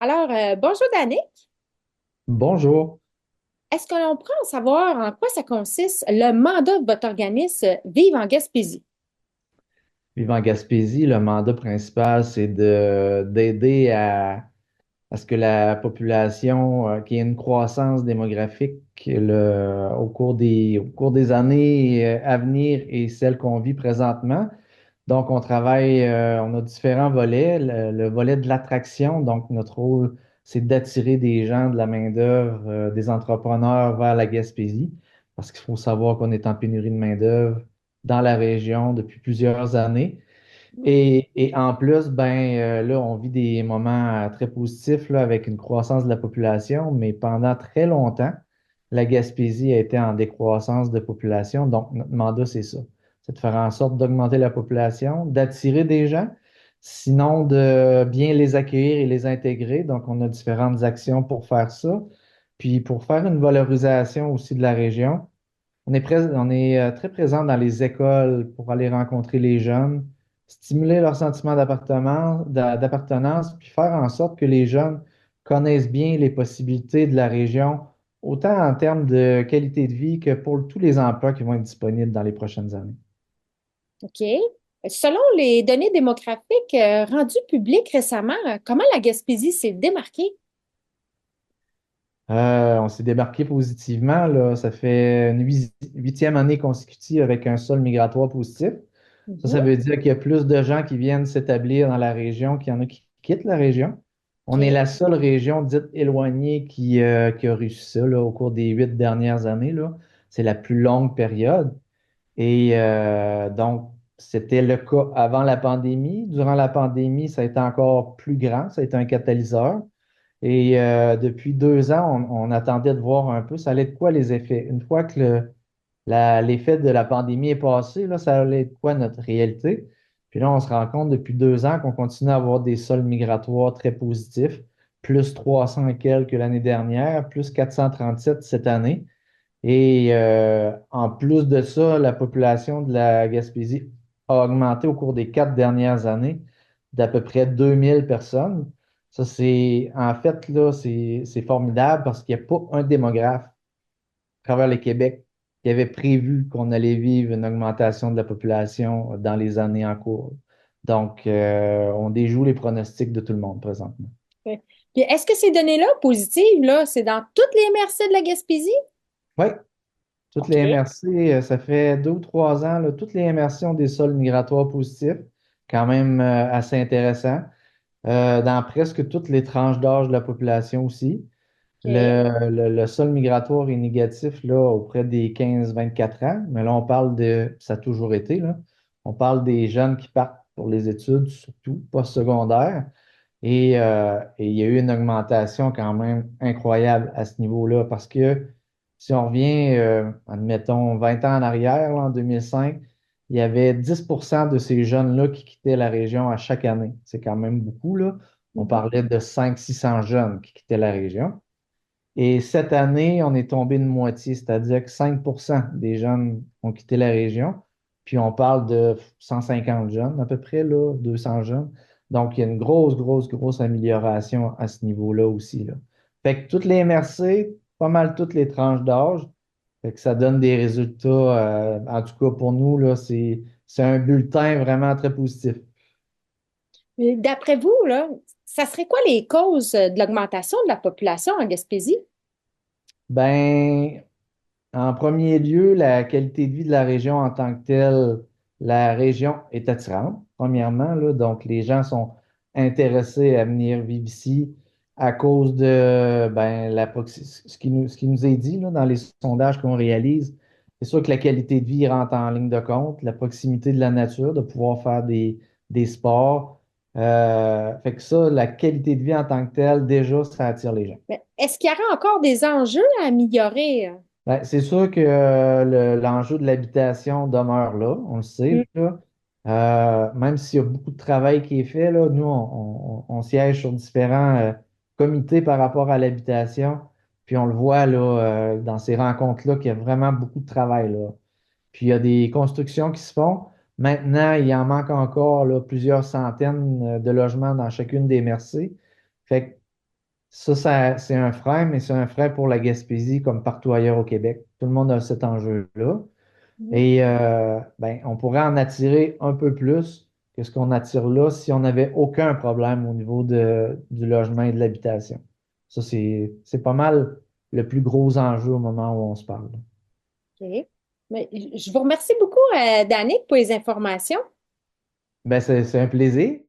Alors, bonjour Danick. Bonjour. Est-ce que l'on pourrait en savoir en quoi ça consiste le mandat de votre organisme Vive en Gaspésie? Vivant en Gaspésie, le mandat principal, c'est d'aider à ce que la population, qu'il y ait une croissance démographique au cours des années à venir et celles qu'on vit présentement. Donc, on travaille, on a différents volets. Le volet de l'attraction, donc notre rôle, c'est d'attirer des gens, de la main-d'œuvre, des entrepreneurs vers la Gaspésie, parce qu'il faut savoir qu'on est en pénurie de main-d'œuvre dans la région depuis plusieurs années. Et en plus, là, on vit des moments très positifs là, avec une croissance de la population, mais pendant très longtemps, la Gaspésie a été en décroissance de population. Donc, notre mandat, c'est ça. C'est de faire en sorte d'augmenter la population, d'attirer des gens, sinon de bien les accueillir et les intégrer. Donc, on a différentes actions pour faire ça. Puis, pour faire une valorisation aussi de la région, on est très présent dans les écoles pour aller rencontrer les jeunes, stimuler leur sentiment d'appartenance, puis faire en sorte que les jeunes connaissent bien les possibilités de la région, autant en termes de qualité de vie que pour tous les emplois qui vont être disponibles dans les prochaines années. OK. Selon les données démographiques rendues publiques récemment, comment la Gaspésie s'est démarquée? On s'est débarqué positivement, là. Ça fait une huitième année consécutive avec un sol migratoire positif. Ça Mhm. veut dire qu'il y a plus de gens qui viennent s'établir dans la région qu'il y en a qui quittent la région. On est OK. la seule région dite éloignée qui a réussi ça là, au cours des 8 dernières années, là. C'est la plus longue période. Et donc, c'était le cas avant la pandémie. Durant la pandémie, ça a été encore plus grand, ça a été un catalyseur. Et depuis 2 ans, on attendait de voir un peu ça allait être quoi les effets. Une fois que l'effet de la pandémie est passé, là, ça allait être quoi notre réalité? Puis là, on se rend compte depuis 2 ans qu'on continue à avoir des sols migratoires très positifs, plus 300 et quelques l'année dernière, plus 437 cette année. Et en plus de ça, la population de la Gaspésie a augmenté au cours des 4 dernières années d'à peu près 2 000 personnes. Ça, en fait, là, c'est formidable parce qu'il n'y a pas un démographe à travers le Québec qui avait prévu qu'on allait vivre une augmentation de la population dans les années en cours. Donc, on déjoue les pronostics de tout le monde présentement. Ouais. Puis est-ce que ces données-là positives, là, c'est dans toutes les MRC de la Gaspésie? Oui, toutes les OK. MRC, ça fait 2 ou 3 ans, là, toutes les MRC ont des sols migratoires positifs, quand même assez intéressant, dans presque toutes les tranches d'âge de la population aussi. OK. Le sol migratoire est négatif là, auprès des 15-24 ans, mais là, on parle ça a toujours été, là, on parle des jeunes qui partent pour les études, surtout postsecondaires, et il y a eu une augmentation quand même incroyable à ce niveau-là, parce que si on revient, admettons, 20 ans en arrière, là, en 2005, il y avait 10% de ces jeunes-là qui quittaient la région à chaque année. C'est quand même beaucoup, là. On Mhm. parlait de 500-600 jeunes qui quittaient la région. Et cette année, on est tombé de moitié, c'est-à-dire que 5% des jeunes ont quitté la région. Puis on parle de 150 jeunes à peu près, là, 200 jeunes. Donc, il y a une grosse, grosse, grosse amélioration à ce niveau-là aussi, là. Fait que toutes les MRC, pas mal toutes les tranches d'âge, fait que ça donne des résultats, en tout cas pour nous, là, c'est un bulletin vraiment très positif. Mais d'après vous, là, ça serait quoi les causes de l'augmentation de la population en Gaspésie? Ben, en premier lieu, la qualité de vie de la région en tant que telle, la région est attirante, premièrement, là, donc les gens sont intéressés à venir vivre ici à cause de ce qui nous est dit là, dans les sondages qu'on réalise. C'est sûr que la qualité de vie rentre en ligne de compte, la proximité de la nature, de pouvoir faire des sports. Fait que ça, la qualité de vie en tant que telle, déjà, ça attire les gens. Mais est-ce qu'il y aurait encore des enjeux à améliorer? Ben, c'est sûr que l'enjeu de l'habitation demeure là, on le Mm. sait, là. Même s'il y a beaucoup de travail qui est fait, là, nous, on siège sur différents comités par rapport à l'habitation, puis on le voit là, dans ces rencontres-là qu'il y a vraiment beaucoup de travail là. Puis il y a des constructions qui se font. Maintenant, il en manque encore là, plusieurs centaines de logements dans chacune des MRC. Fait que C'est un frein, mais c'est un frein pour la Gaspésie comme partout ailleurs au Québec. Tout le monde a cet enjeu-là. Mhm. Et ben, on pourrait en attirer un peu plus que ce qu'on attire là si on n'avait aucun problème au niveau du logement et de l'habitation. Ça, c'est pas mal le plus gros enjeu au moment où on se parle. OK. Mais je vous remercie beaucoup, Danick, pour les informations. Ben, c'est un plaisir.